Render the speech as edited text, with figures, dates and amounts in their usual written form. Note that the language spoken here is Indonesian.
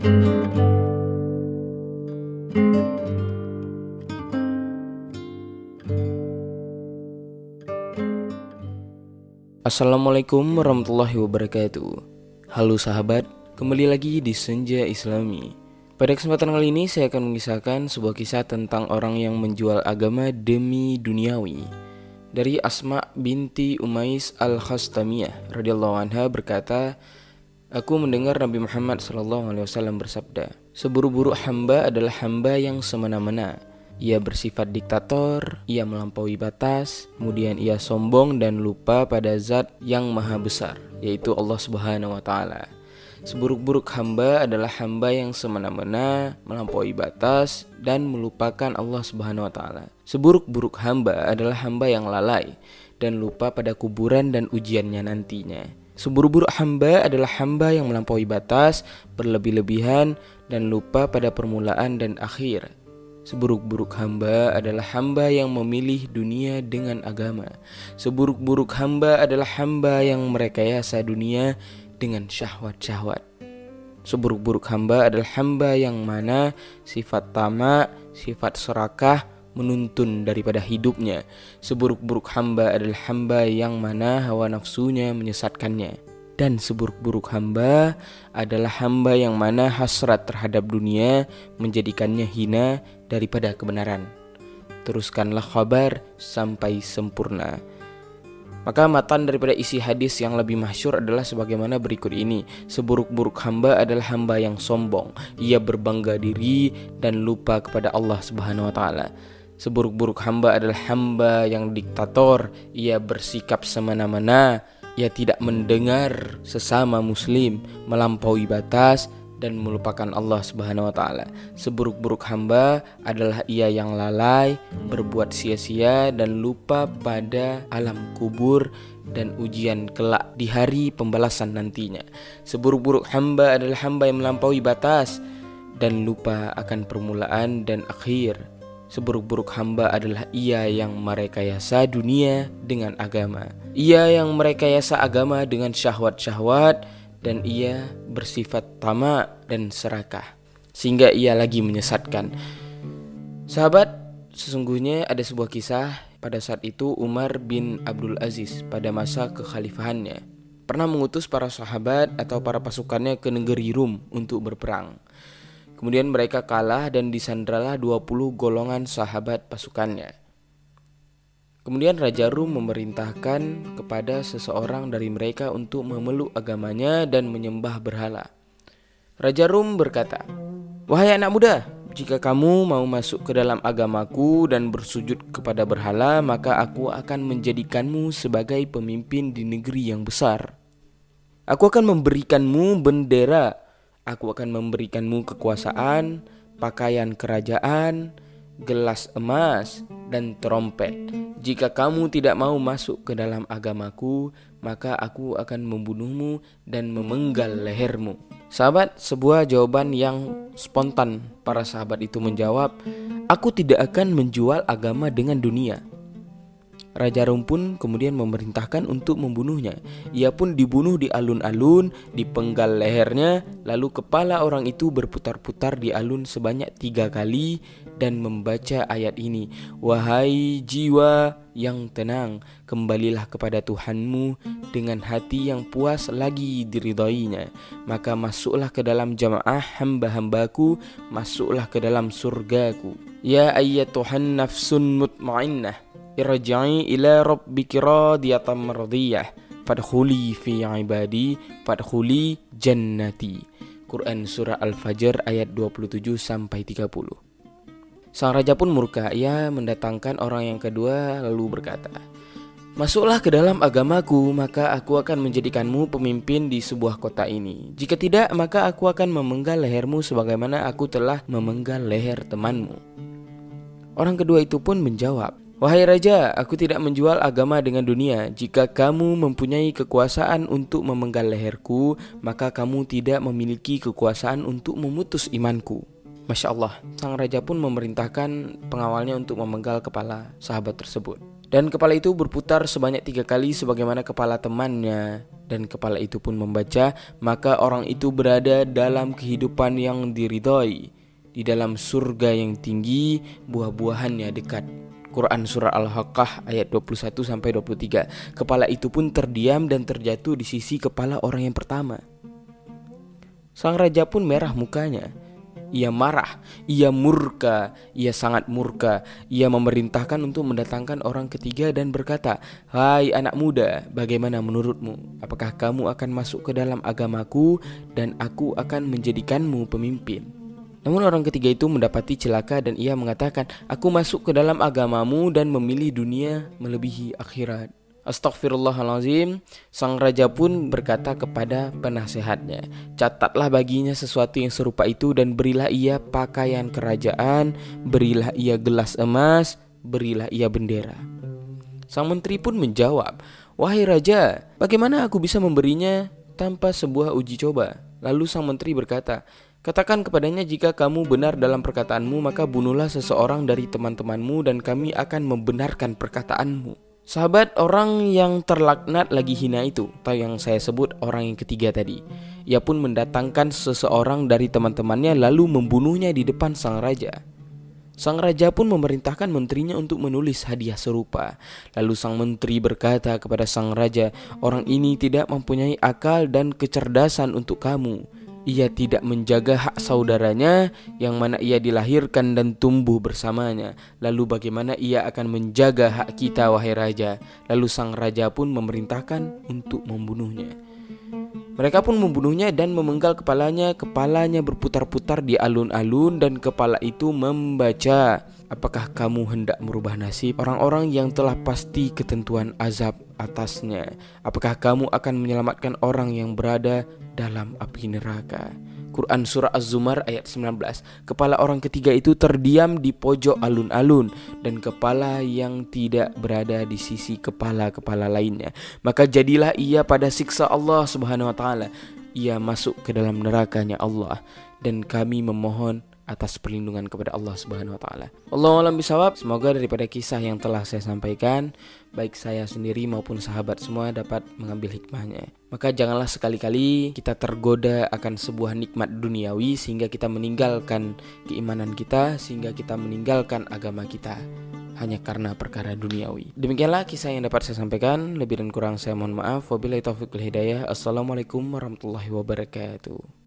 Assalamualaikum warahmatullahi wabarakatuh. Halo sahabat, kembali lagi di Senja Islami. Pada kesempatan kali ini saya akan mengisahkan sebuah kisah tentang orang yang menjual agama demi duniawi. Dari Asma binti Umais al-Khastamiyah radhiyallahu anha berkata, aku mendengar Nabi Muhammad SAW bersabda, seburuk-buruk hamba adalah hamba yang semena-mena. Ia bersifat diktator, ia melampaui batas, kemudian ia sombong dan lupa pada zat yang maha besar, yaitu Allah Subhanahu wa Ta'ala. Seburuk-buruk hamba adalah hamba yang semena-mena, melampaui batas, dan melupakan Allah Subhanahu wa Ta'ala. Seburuk-buruk hamba adalah hamba yang lalai dan lupa pada kuburan dan ujiannya nantinya. Seburuk-buruk hamba adalah hamba yang melampaui batas, berlebih-lebihan, dan lupa pada permulaan dan akhir. Seburuk-buruk hamba adalah hamba yang memilih dunia dengan agama. Seburuk-buruk hamba adalah hamba yang merekayasa dunia dengan syahwat-syahwat. Seburuk-buruk hamba adalah hamba yang mana sifat tamak, sifat serakah menuntun daripada hidupnya. Seburuk-buruk hamba adalah hamba yang mana hawa nafsunya menyesatkannya. Dan seburuk-buruk hamba adalah hamba yang mana hasrat terhadap dunia menjadikannya hina daripada kebenaran. Teruskanlah khabar sampai sempurna. Maka matan daripada isi hadis yang lebih masyhur adalah sebagaimana berikut ini. Seburuk-buruk hamba adalah hamba yang sombong, ia berbangga diri dan lupa kepada Allah Subhanahu wa Ta'ala. Seburuk-buruk hamba adalah hamba yang diktator, ia bersikap semena-mena, ia tidak mendengar sesama muslim, melampaui batas dan melupakan Allah Subhanahu wa Ta'ala. Seburuk-buruk hamba adalah ia yang lalai, berbuat sia-sia dan lupa pada alam kubur dan ujian kelak di hari pembalasan nantinya. Seburuk-buruk hamba adalah hamba yang melampaui batas dan lupa akan permulaan dan akhir. Seburuk-buruk hamba adalah ia yang merekayasa dunia dengan agama. Ia yang merekayasa agama dengan syahwat-syahwat, dan ia bersifat tamak dan serakah, sehingga ia lagi menyesatkan. Sahabat, sesungguhnya ada sebuah kisah. Pada saat itu Umar bin Abdul Aziz pada masa kekhalifahannya pernah mengutus para sahabat atau para pasukannya ke negeri Rum untuk berperang. Kemudian mereka kalah dan disandralah 20 golongan sahabat pasukannya. Kemudian Raja Rum memerintahkan kepada seseorang dari mereka untuk memeluk agamanya dan menyembah berhala. Raja Rum berkata, wahai anak muda, jika kamu mau masuk ke dalam agamaku dan bersujud kepada berhala, maka aku akan menjadikanmu sebagai pemimpin di negeri yang besar. Aku akan memberikanmu bendera. Aku akan memberikanmu kekuasaan, pakaian kerajaan, gelas emas, dan trompet. Jika kamu tidak mau masuk ke dalam agamaku, maka aku akan membunuhmu dan memenggal lehermu. Sahabat, sebuah jawaban yang spontan. Para sahabat itu menjawab, aku tidak akan menjual agama dengan dunia. Raja Rum pun kemudian memerintahkan untuk membunuhnya. Ia pun dibunuh di alun-alun, dipenggal lehernya, lalu kepala orang itu berputar-putar di alun sebanyak 3 kali dan membaca ayat ini, wahai jiwa yang tenang, kembalilah kepada Tuhanmu dengan hati yang puas lagi diridainya. Maka masuklah ke dalam jamaah hamba-hambaku, masuklah ke dalam surgaku. Ya ayyatuhan nafsun mutmainnah, irji'i ila rabbiki radiyatan mardiyah, fadkhuli fi ibadi, fadkhuli jannati. Quran surah Al-Fajr ayat 27 sampai 30. Sang raja pun murka, ia mendatangkan orang yang kedua lalu berkata, masuklah ke dalam agamaku, maka aku akan menjadikanmu pemimpin di sebuah kota ini. Jika tidak, maka aku akan memenggal lehermu sebagaimana aku telah memenggal leher temanmu. Orang kedua itu pun menjawab, wahai raja, aku tidak menjual agama dengan dunia. Jika kamu mempunyai kekuasaan untuk memenggal leherku, maka kamu tidak memiliki kekuasaan untuk memutus imanku. Masya Allah, sang raja pun memerintahkan pengawalnya untuk memenggal kepala sahabat tersebut. Dan kepala itu berputar sebanyak 3 kali sebagaimana kepala temannya. Dan kepala itu pun membaca, maka orang itu berada dalam kehidupan yang diridhoi, di dalam surga yang tinggi, buah-buahannya dekat. Quran Surah Al-Haqqah ayat 21-23. Kepala itu pun terdiam dan terjatuh di sisi kepala orang yang pertama. Sang raja pun merah mukanya. Ia marah, ia murka, ia sangat murka. Ia memerintahkan untuk mendatangkan orang ketiga dan berkata, "Hai anak muda, bagaimana menurutmu? Apakah kamu akan masuk ke dalam agamaku dan aku akan menjadikanmu pemimpin?" Namun orang ketiga itu mendapati celaka dan ia mengatakan, "Aku masuk ke dalam agamamu dan memilih dunia melebihi akhirat." Astaghfirullahalazim. Sang raja pun berkata kepada penasehatnya, "Catatlah baginya sesuatu yang serupa itu dan berilah ia pakaian kerajaan, berilah ia gelas emas, berilah ia bendera." Sang menteri pun menjawab, "Wahai raja, bagaimana aku bisa memberinya tanpa sebuah uji coba?" Lalu sang menteri berkata, "Katakan kepadanya, jika kamu benar dalam perkataanmu, maka bunuhlah seseorang dari teman-temanmu dan kami akan membenarkan perkataanmu." Sahabat, orang yang terlaknat lagi hina itu, atau yang saya sebut orang yang ketiga tadi, ia pun mendatangkan seseorang dari teman-temannya lalu membunuhnya di depan sang raja. Sang raja pun memerintahkan menterinya untuk menulis hadiah serupa. Lalu sang menteri berkata kepada sang raja, "Orang ini tidak mempunyai akal dan kecerdasan untuk kamu. Ia tidak menjaga hak saudaranya yang mana ia dilahirkan dan tumbuh bersamanya. Lalu bagaimana ia akan menjaga hak kita, wahai raja?" Lalu sang raja pun memerintahkan untuk membunuhnya. Mereka pun membunuhnya dan memenggal kepalanya. Kepalanya berputar-putar di alun-alun dan kepala itu membaca, "Apakah kamu hendak merubah nasib orang-orang yang telah pasti ketentuan azab atasnya? Apakah kamu akan menyelamatkan orang yang berada dalam api neraka?" Quran Surah Az-Zumar ayat 19. Kepala orang ketiga itu terdiam di pojok alun-alun dan kepala yang tidak berada di sisi kepala-kepala lainnya. Maka jadilah ia pada siksa Allah Subhanahu wa taala. Ia masuk ke dalam nerakanya Allah dan kami memohon atas perlindungan kepada Allah Subhanahu wa taala. Allahu a'lam bishawab. Semoga daripada kisah yang telah saya sampaikan, baik saya sendiri maupun sahabat semua dapat mengambil hikmahnya. Maka janganlah sekali-kali kita tergoda akan sebuah nikmat duniawi sehingga kita meninggalkan keimanan kita, sehingga kita meninggalkan agama kita hanya karena perkara duniawi. Demikianlah kisah yang dapat saya sampaikan. Lebih dan kurang saya mohon maaf. Wabillahi taufiq wal hidayah. Assalamualaikum warahmatullahi wabarakatuh.